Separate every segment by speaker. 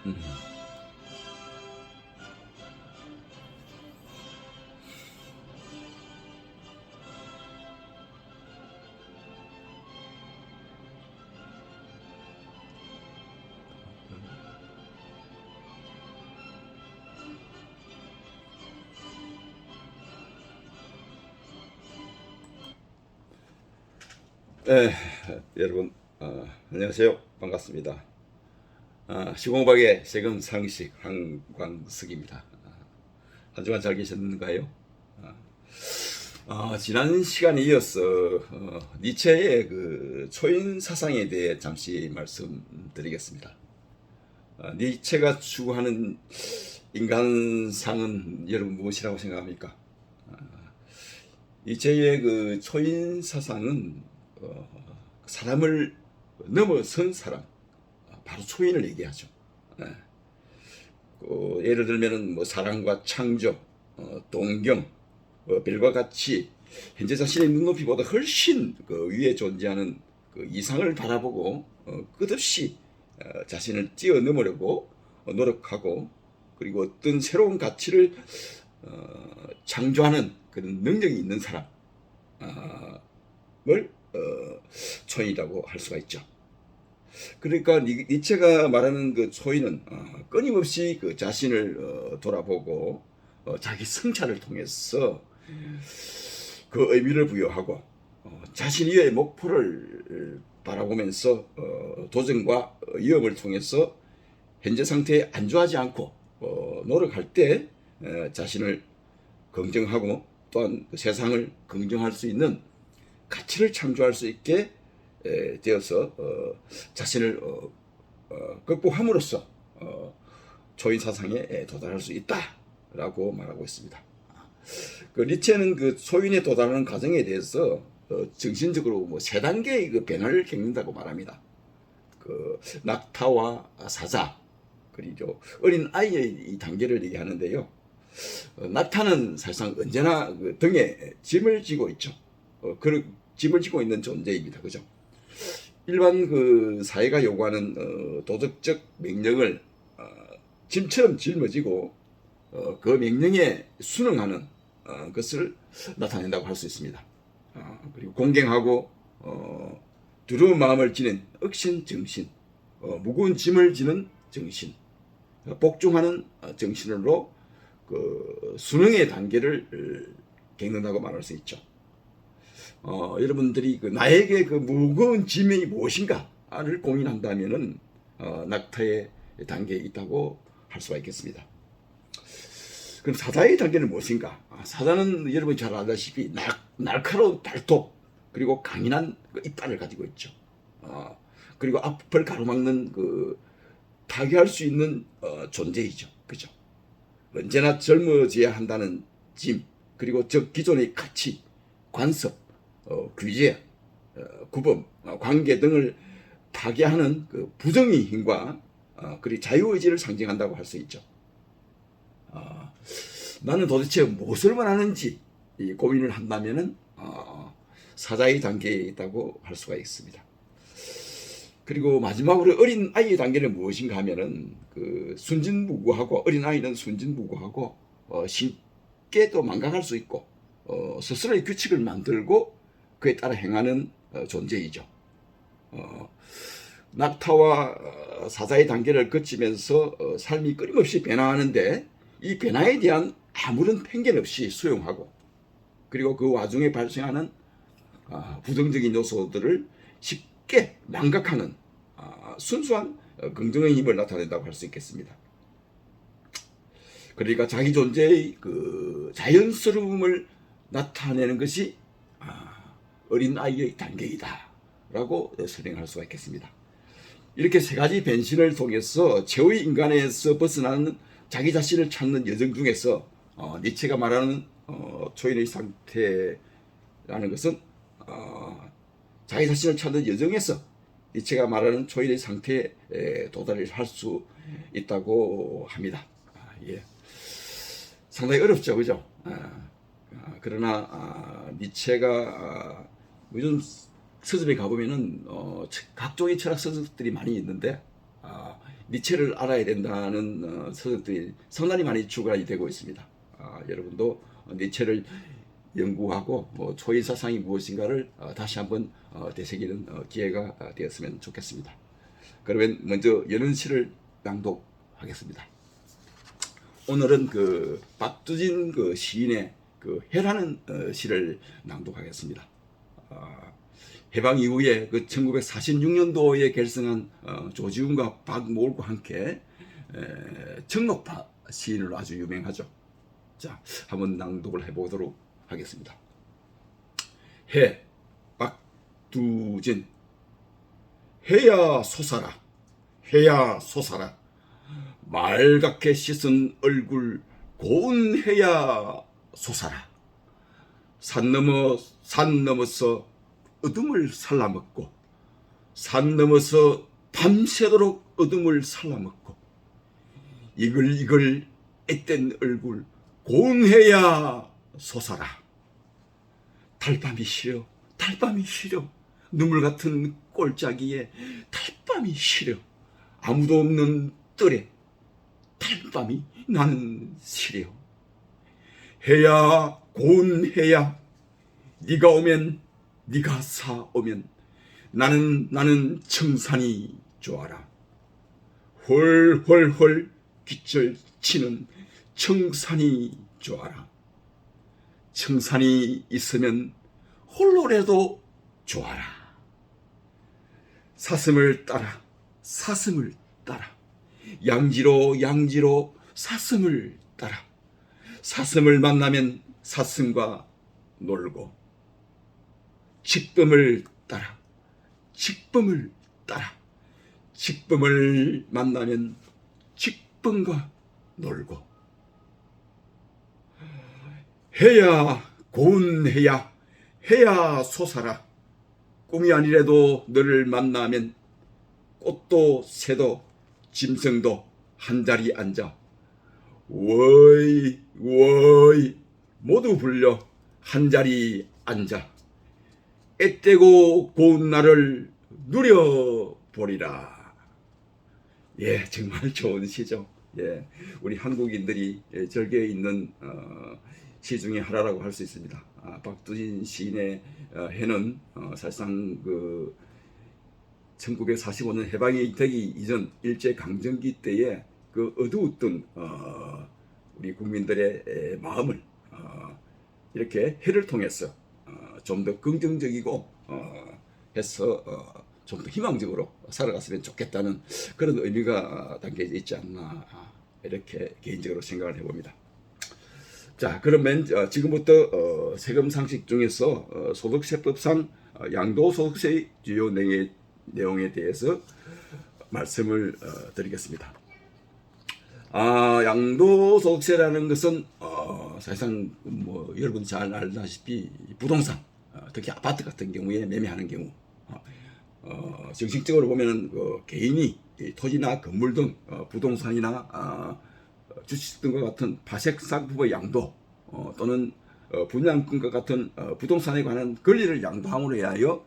Speaker 1: 음. 예, 여러분, 안녕하세요. 반갑습니다. 시공박의 세금 상식 한광석입니다. 한 주간 잘 계셨는가요? 지난 시간에 이어서 니체의 그 초인 사상에 대해 잠시 말씀드리겠습니다. 니체가 추구하는 인간상은 여러분 무엇이라고 생각합니까? 니체의 그 초인 사상은 사람을 넘어선 사람, 바로 초인을 얘기하죠. 예. 예를 들면은 뭐 사랑과 창조, 동경, 별과 같이 현재 자신의 눈높이보다 훨씬 그 위에 존재하는 그 이상을 바라보고 끝없이 자신을 뛰어넘으려고 노력하고, 그리고 어떤 새로운 가치를 창조하는 그런 능력이 있는 사람을 초인이라고 할 수가 있죠. 그러니까 니체가 말하는 그 초인은 끊임없이 그 자신을 돌아보고 자기 성찰을 통해서 그 의미를 부여하고 자신의 목표를 바라보면서 도전과 위험을 통해서 현재 상태에 안주하지 않고 노력할 때 자신을 긍정하고, 또한 그 세상을 긍정할 수 있는 가치를 창조할 수 있게 되어서 자신을 극복함으로써 초인 사상에 도달할 수 있다라고 말하고 있습니다. 그 니체는 그 초인에 도달하는 과정에 대해서 정신적으로 뭐 세 단계의 그 변화를 겪는다고 말합니다. 그 낙타와 사자, 그리고 어린 아이의 이 단계를 얘기하는데요. 낙타는 사실상 언제나 그 등에 짐을 지고 있죠. 그 짐을 지고 있는 존재입니다. 그죠? 일반 그 사회가 요구하는 도덕적 명령을 짐처럼 짊어지고 그 명령에 순응하는 것을 나타낸다고 할 수 있습니다. 그리고 공경하고 두려운 마음을 지닌 억신 정신, 무거운 짐을 지는 정신, 복종하는 정신으로 그 순응의 단계를 겪는다고 말할 수 있죠. 여러분들이 그 나에게 그 무거운 짐이 무엇인가를 고민한다면은 낙타의 단계에 있다고 할 수가 있겠습니다. 그럼 사자의 단계는 무엇인가? 사자는 여러분 잘 알다시피 날카로운 발톱, 그리고 강인한 그 이빨을 가지고 있죠. 그리고 앞을 가로막는 그 타개할 수 있는 존재이죠. 그죠? 언제나 젊어져야 한다는 짐, 그리고 저 기존의 가치, 관습, 규제, 구범, 관계 등을 파괴하는 그 부정의 힘과 그리고 자유의지를 상징한다고 할 수 있죠. 나는 도대체 무엇을 원하는지 고민을 한다면은 사자의 단계에 있다고 할 수가 있습니다. 그리고 마지막으로 어린 아이의 단계는 무엇인가 하면은 그 순진무구하고, 어린 아이는 순진무구하고 쉽게 또 망각할 수 있고 스스로의 규칙을 만들고 그에 따라 행하는 존재이죠. 낙타와 사자의 단계를 거치면서 삶이 끊임없이 변화하는데, 이 변화에 대한 아무런 편견 없이 수용하고, 그리고 그 와중에 발생하는 부정적인 요소들을 쉽게 망각하는 순수한 긍정의 힘을 나타낸다고 할 수 있겠습니다. 그러니까 자기 존재의 그 자연스러움을 나타내는 것이 어린 아이의 단계이다라고 설명할 수가 있겠습니다. 이렇게 세 가지 변신을 통해서 최후의 인간에서 벗어나는 자기 자신을 찾는 여정 중에서 니체가 말하는 초인의 상태라는 것은 자기 자신을 찾는 여정에서 니체가 말하는 초인의 상태에 도달을 할 수 있다고 합니다. 예. 상당히 어렵죠, 그죠? 그러나 니체가 요즘 서점에 가보면은 각종의 철학 서적들이 많이 있는데 니체를 알아야 된다는 서적들이 상당히 많이 출간이 되고 있습니다. 여러분도 니체를 연구하고 초인 사상이 무엇인가를 다시 한번 되새기는 기회가 되었으면 좋겠습니다. 그러면 먼저 여는 시를 낭독하겠습니다. 오늘은 그 박두진 그 시인의 그 해라는 시를 낭독하겠습니다. 해방 이후에 그 1946년도에 결성한 조지훈과 박모울과 함께 청록파 시인으로 아주 유명하죠. 자, 한번 낭독을 해보도록 하겠습니다. 해, 박두진. 해야 솟아라, 해야 솟아라. 말갛게 씻은 얼굴 고운 해야 솟아라. 산 넘어서 어둠을 살라먹고, 산 넘어서 밤새도록 어둠을 살라먹고, 이글이글 앳된 얼굴 고운 해야 솟아라. 달밤이 시려, 달밤이 시려. 눈물 같은 꼴짜기에 달밤이 시려. 아무도 없는 뜰에 달밤이 나는 시려. 해야 고운 해야, 네가 오면, 네가 사오면 나는 청산이 좋아라. 헐헐헐 깃절 치는 청산이 좋아라. 청산이 있으면 홀로라도 좋아라. 사슴을 따라, 사슴을 따라, 양지로 사슴을 따라. 사슴을 만나면 사슴과 놀고, 직범을 따라, 직범을 따라, 직범을 만나면 직범과 놀고. 해야 고운 해야, 해야 솟아라. 꿈이 아니라도 너를 만나면 꽃도 새도 짐승도 한자리 앉아 워이 워이 모두 불려 한자리 앉아 앳되고 고운 날을 누려보리라. 예, 정말 좋은 시죠. 예, 우리 한국인들이 즐겨 있는 시 중에 하나라고 할 수 있습니다. 박두진 시인의 해는 사실상 그 1945년 해방이 되기 이전 일제 강점기 때에 그 어두웠던 우리 국민들의 마음을 이렇게 해를 통해서 좀 더 긍정적이고 해서 좀 더 희망적으로 살아갔으면 좋겠다는 그런 의미가 담겨져 있지 않나, 이렇게 개인적으로 생각을 해봅니다. 자, 그러면 지금부터 세금 상식 중에서 소득세법상 양도소득세의 주요 내용에 대해서 말씀을 드리겠습니다. 양도소득세라는 것은 사실상 뭐 여러분 잘 알다시피 부동산, 특히 아파트 같은 경우에 매매하는 경우, 정식적으로 보면은 개인이 토지나 건물 등 부동산이나 주식 등과 같은 파생 상품의 양도 또는 분양권과 같은 부동산에 관한 권리를 양도함으로 인하여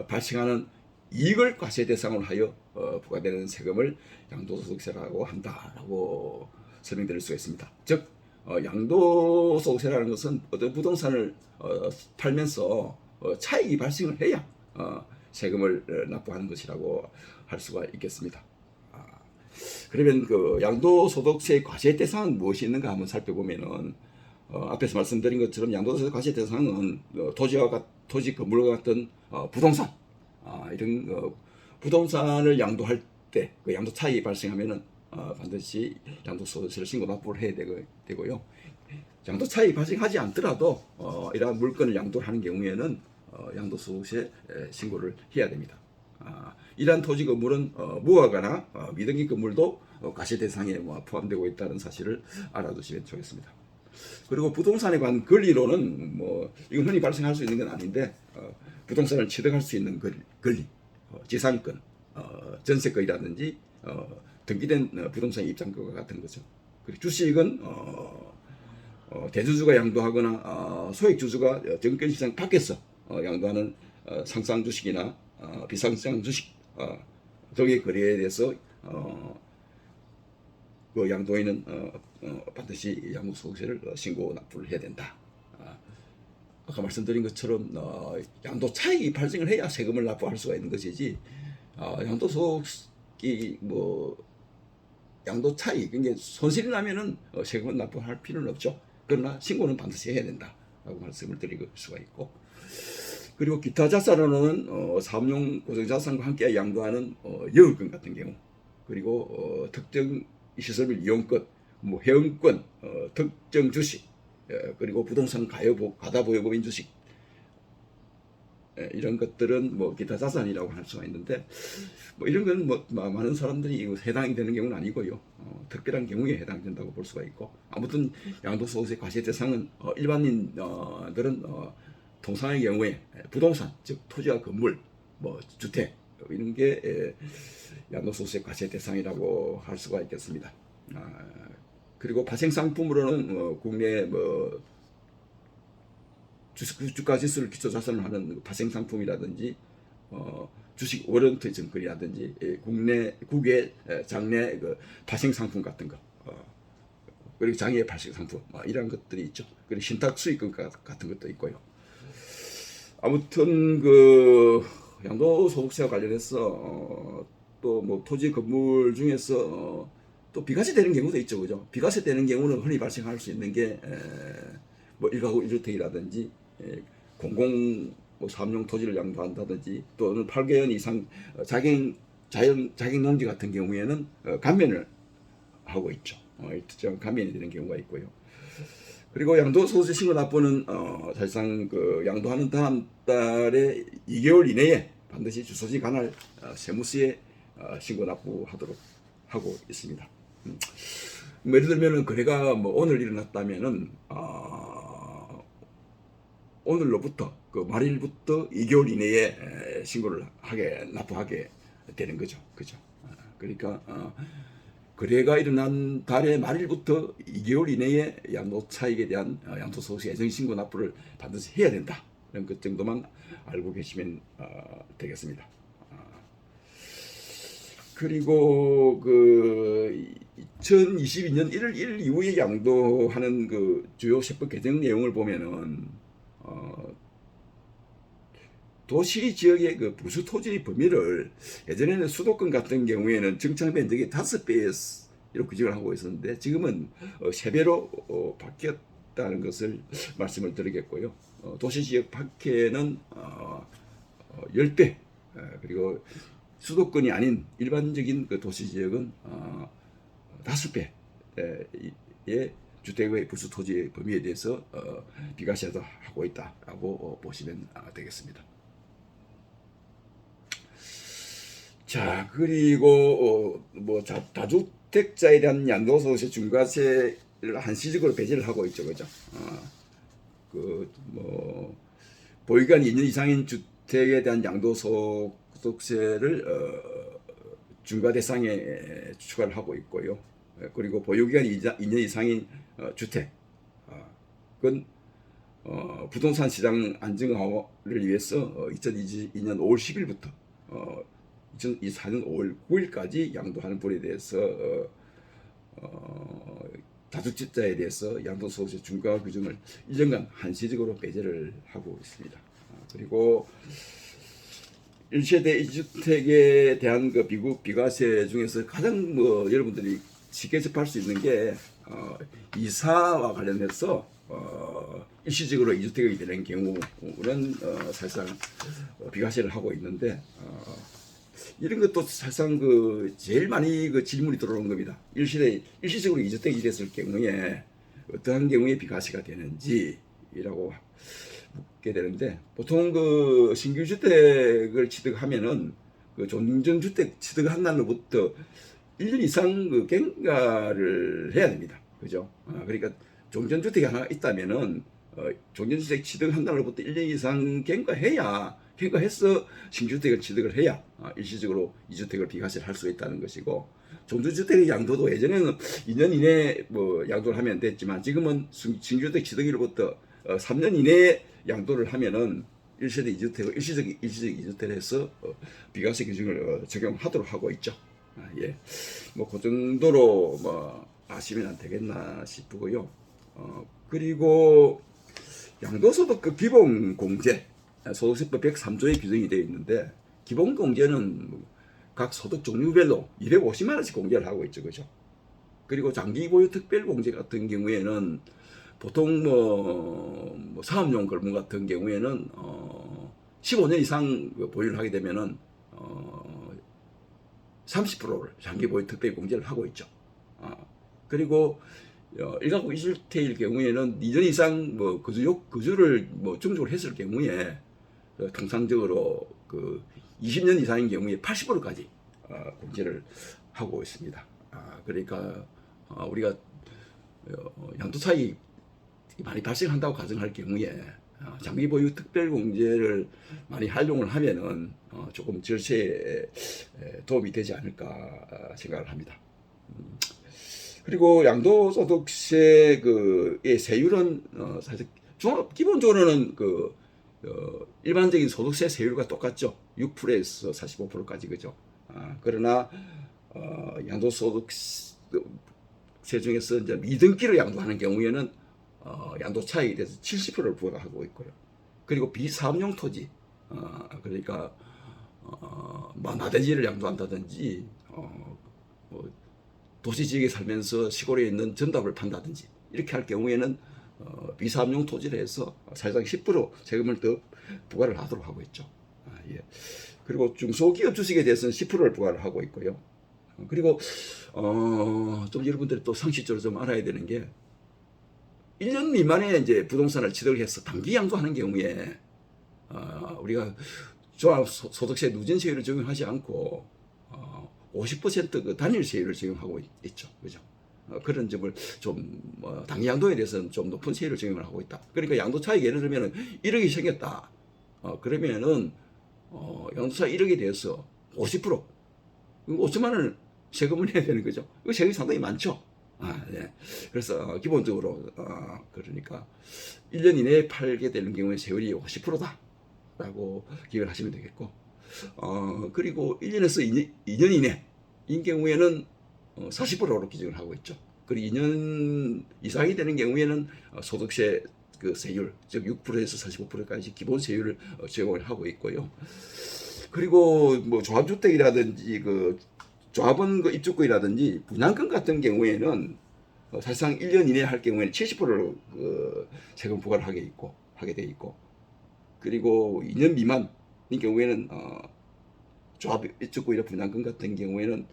Speaker 1: 발생하는 이익을 과세 대상으로 하여 부과되는 세금을 양도소득세라고 한다라고 설명드릴 수가 있습니다. 즉 양도소득세라는 것은 어떤 부동산을 팔면서 차익이 발생을 해야 세금을 납부하는 것이라고 할 수가 있겠습니다. 그러면 그 양도소득세 과세 대상은 무엇이 있는가 한번 살펴보면은 앞에서 말씀드린 것처럼 양도소득세 과세 대상은 토지 건물과 같은 부동산, 이런 부동산을 양도할 때 그 양도 차익이 발생하면은 반드시 양도소득세를 신고 납부를 해야 되고요. 양도 차익이 발생하지 않더라도 이러한 물건을 양도하는 경우에는 양도소득세 신고를 해야 됩니다. 이러한 토지 건물은 무허가나 미등기 건물도 과세 대상에 포함되고 있다는 사실을 알아두시면 좋겠습니다. 그리고 부동산에 관한 권리로는 이건 흔히 발생할 수 있는 건 아닌데 부동산을 취득할 수 있는 권리, 지상권, 전세권이라든지 등기된 부동산 입장권과 같은 거죠. 그리고 주식은 대주주가 양도하거나 소액주주가 증권시장 밖에서 양도하는 상장 주식이나 비상장 주식 등의 거래에 대해서 그 양도인은 반드시 양도소득세를 신고 납부를 해야 된다. 아까 말씀드린 것처럼 양도 차익이 발생을 해야 세금을 납부할 수가 있는 것이지 양도소득이 뭐 양도 차익, 그러니까 손실이 나면은 세금을 납부할 필요는 없죠. 그러나 신고는 반드시 해야 된다라고 말씀을 드릴 수가 있고, 그리고 기타 자산으로는 사업용 고정자산과 함께 양도하는 영업권 같은 경우, 그리고 특정 시설물 이용권, 뭐 회원권, 특정 주식, 그리고 부동산 가다보유법인 주식, 이런 것들은 뭐 기타 자산이라고 할 수가 있는데, 뭐 이런 건 뭐 많은 사람들이 해당이 되는 경우는 아니고요. 특별한 경우에 해당된다고 볼 수가 있고, 아무튼 양도소득세 과세 대상은 일반인들은 통상의 경우에 부동산, 즉 토지와 건물, 뭐 주택 이런 게 양도소득세 과세 대상이라고 할 수가 있겠습니다. 그리고 파생상품으로는 국내 뭐 주가지수를 기초자산을 하는 파생상품이라든지 주식 워런트 증권이라든지 국외 장내 그 파생상품 같은 거, 그리고 장외 파생상품 이런 것들이 있죠. 그리고 신탁 수익금 같은 것도 있고요. 아무튼 그 양도소득세와 관련해서 또 뭐 토지 건물 중에서 또 비과세 되는 경우도 있죠, 그죠? 비과세 되는 경우는 흔히 발생할 수 있는 게 뭐 1가구 1주택이라든지 공공 뭐 사업용 토지를 양도한다든지, 또는 8개월 이상 자격 농지 같은 경우에는 감면을 하고 있죠. 일정 감면이 되는 경우가 있고요. 그리고 양도소득세 신고 납부는 사실상 그 양도하는 다음 달에 2개월 이내에 반드시 주소지 관할 세무서에 신고 납부하도록 하고 있습니다. 뭐 예를 들면은 거래가 뭐 오늘 일어났다면은 오늘로부터 그 말일부터 2개월 이내에 신고를 납부하게 되는 거죠. 그죠? 그러니까 거래가 일어난 달의 말일부터 2개월 이내에 양도 차익에 대한 양도소득세 예정 신고 납부를 반드시 해야 된다. 이런 것 정도만 알고 계시면 되겠습니다. 그리고 그 2022년 1월 1일 이후에 양도하는 그 주요 세법 개정 내용을 보면은 도시 지역의 그 부수 토지 범위를 예전에는 수도권 같은 경우에는 정착 면적의 5배로 규정을 하고 있었는데, 지금은 3배로 바뀌었다는 것을 말씀을 드리겠고요. 도시 지역 밖에는 10배, 그리고 수도권이 아닌 일반적인 그 도시 지역은 5배의 주택의 부수 토지의 범위에 대해서 비과세도 하고 있다라고 보시면 되겠습니다. 자, 그리고 뭐 다주택자에 대한 양도소득세 중과세를 한시적으로 배제를 하고 있죠, 그죠? 그 뭐 보유기간 2년 이상인 주택에 대한 양도소득세를 중과 대상에 추가를 하고 있고요. 그리고 보유기간이 2년 이상인 주택, 그건 부동산 시장 안정화를 위해서 2022년 5월 10일부터 2024년 5월 9일까지 양도하는 분에 대해서 다주택자에 대해서 양도소득세 중과 규정을 1년간 한시적으로 배제를 하고 있습니다. 그리고 1세대 2주택에 대한 그 비과세 중에서 가장 뭐 여러분들이 쉽게 접할 수 있는 게 이사와 관련해서 일시적으로 2주택이 되는 경우는 사실상 비과세를 하고 있는데, 이런 것도 사실상 그 제일 많이 그 질문이 들어오는 겁니다. 일시적으로 2주택이 됐을 경우에 어떠한 경우에 비과세가 되는지라고 묻게 되는데, 보통 그 신규 주택을 취득하면은 그 종전주택 취득한 날로부터 1년 이상 그 경과를 해야 됩니다. 그죠? 그러니까 종전주택이 하나 있다면은 종전주택 취득한 날로부터 1년 이상 경과해서 신주택을 취득을 해야 일시적으로 2주택을 비과세를 할 수 있다는 것이고, 종전주택의 양도도 예전에는 2년 이내에 뭐 양도를 하면 됐지만, 지금은 신주택 취득일로부터 3년 이내에 양도를 하면은 1세대 2주택을 일시적 2주택을 해서 비과세 규정을 적용하도록 하고 있죠. 예. 뭐 그 정도로 뭐 아시면 안 되겠나 싶고요. 그리고 양도소득 그 기본공제 소득세법 103조에 규정이 되어 있는데 기본공제는 각 소득 종류별로 250만 원씩 공제를 하고 있죠, 그죠? 그리고 장기보유 특별공제 같은 경우에는 보통 뭐 사업용 건물 같은 경우에는 15년 이상 보유를 하게 되면은 30%를 장기보유 특별공제를 하고 있죠. 그리고 일가구 이주택일 경우에는 2년 이상 뭐 거주를 뭐 중족을 했을 경우에 통상적으로 그 20년 이상인 경우에 80%까지 공제를 하고 있습니다. 그러니까 우리가 양도 차익 많이 발생한다고 가정할 경우에 장기 보유 특별 공제를 많이 활용을 하면은 조금 절세에 도움이 되지 않을까 생각을 합니다. 그리고 양도소득세 그의 세율은 사실 기본적으로는 일반적인 소득세 세율과 똑같죠. 6%에서 45%까지 그죠. 그러나 양도소득세 중에서 이제 미등기를 양도하는 경우에는 양도 차익에 대해서 70%를 부과하고 있고요. 그리고 비사업용 토지, 그러니까 뭐 나대지를 양도한다든지 뭐 도시 지역에 살면서 시골에 있는 전답을 판다든지 이렇게 할 경우에는 비사업용 토지를 해서 사실상 10% 세금을 더 부과를 하도록 하고 있죠. 예. 그리고 중소기업 주식에 대해서는 10%를 부과를 하고 있고요. 그리고 좀 여러분들이 또 상식적으로 좀 알아야 되는 게 1년 미만에 이제 부동산을 취득을 해서 단기 양도하는 경우에 우리가 종합소득세 누진세율을 적용하지 않고 50% 단일세율을 적용하고 있죠. 그죠? 그런 점을 좀 단기 양도에 대해서는 좀 높은 세율을 적용을 하고 있다. 그러니까 양도 차익 예를 들면 1억이 생겼다. 그러면은 양도 차익 1억에 대해서 50% 5천만 원을 세금을 내야 되는 거죠. 이거 세금이 상당히 많죠. 네. 그래서 기본적으로 그러니까 1년 이내에 팔게 되는 경우에 세율이 50%다. 라고 기억을 하시면 되겠고, 그리고 1년에서 2년 이내인 경우에는 40%로 기준을 하고 있죠. 그리고 2년 이상이 되는 경우에는 소득세 그 세율, 즉 6%에서 45%까지 기본 세율을 적용을 하고 있고요. 그리고 뭐 조합주택이라든지 그 조합원 그 입주권이라든지 분양권 같은 경우에는 사실상 1년 이내에 할 경우에는 70%로 세금 부과를 하게 돼 있고, 그리고 2년 미만인 경우에는 조합 입주권이나 분양권 같은 경우에는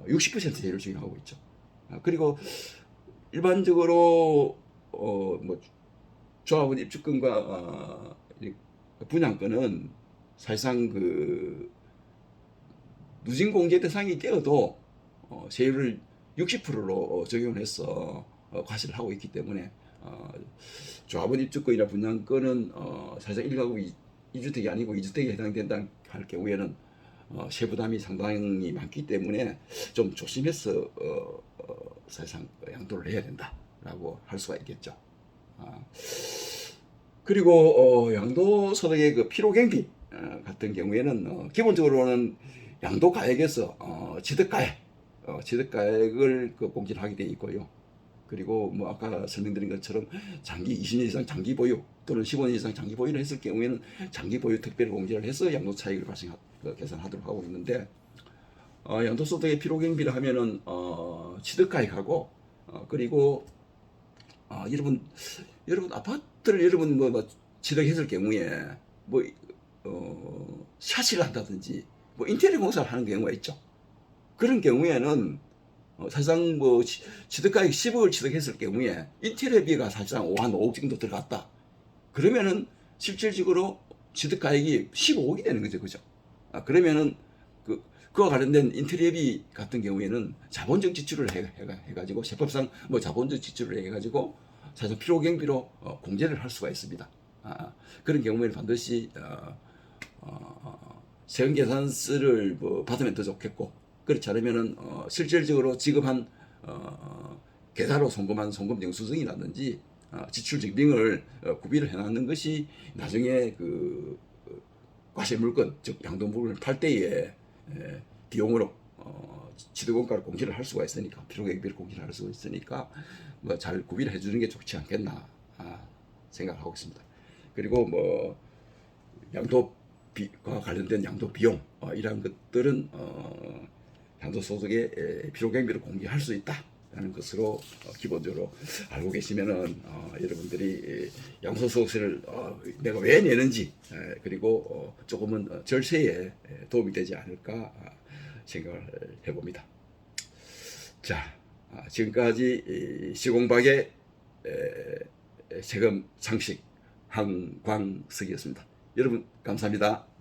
Speaker 1: 60% 세율을 적용하고 있죠. 그리고 일반적으로 뭐 조합원 입주권과 분양권은 사실상 그 누진 공제 대상이 되어도 세율을 60%로 적용을 해서 과세를 하고 있기 때문에 조합원 입주권이나 분양권은 사실상 1가구 2주택이 아니고 2주택에 해당된다 할 경우에는 세부담이 상당히 많기 때문에 좀 조심해서 사실상 양도를 해야 된다라고 할 수가 있겠죠. 그리고 양도소득의 그 필요경비 같은 경우에는 기본적으로는 양도가액에서 취득가액을 공제를 하게 되어 있고요. 그리고 뭐 아까 설명드린 것처럼 장기 20년 이상 장기 보유 또는 15년 이상 장기 보유를 했을 경우에는 장기 보유 특별 공제를 해서 양도 차익을 계산하도록 하고 있는데, 양도소득의 필요경비를 하면은 취득가액하고 그리고 여러분 아파트를 여러분 뭐 취득했을 경우에 뭐 샤시를 한다든지 뭐 인테리어 공사를 하는 경우가 있죠. 그런 경우에는 사실상 뭐 취득가액 10억을 취득했을 경우에 인테리어비가 사실상 한 5억 정도 들어갔다. 그러면은 실질적으로 취득가액이 15억이 되는 거죠, 그죠? 그러면은 그와 관련된 인테리어비 같은 경우에는 자본적 지출을 해가지고 세법상 뭐 자본적 지출을 해가지고 사실 필요경비로 공제를 할 수가 있습니다. 그런 경우에는 반드시 세금계산서를 뭐 받으면 더 좋겠고, 그렇지 않으면은 실질적으로 지급한 계좌로 송금한 송금 영수증이라든지 지출 증빙을 구비를 해놨는 것이 나중에 그 과세 물건 즉 양도 물건을 팔 때에 비용으로 지도원가를 공시를 할 수가 있으니까 피로경비를 공시를 할 수가 있으니까 뭐 잘 구비를 해주는 게 좋지 않겠나 생각하고 있습니다. 그리고 뭐 양도비와 관련된 양도 비용 이러한 것들은 양도소득의 피로경비를 공개할 수 있다라는 것으로 기본적으로 알고 계시면은 여러분들이 양도소득세를 내가 왜 내는지 그리고 조금은 절세에 도움이 되지 않을까 생각을 해봅니다. 자, 지금까지 시공박의 세금 상식 한광석이었습니다. 여러분 감사합니다.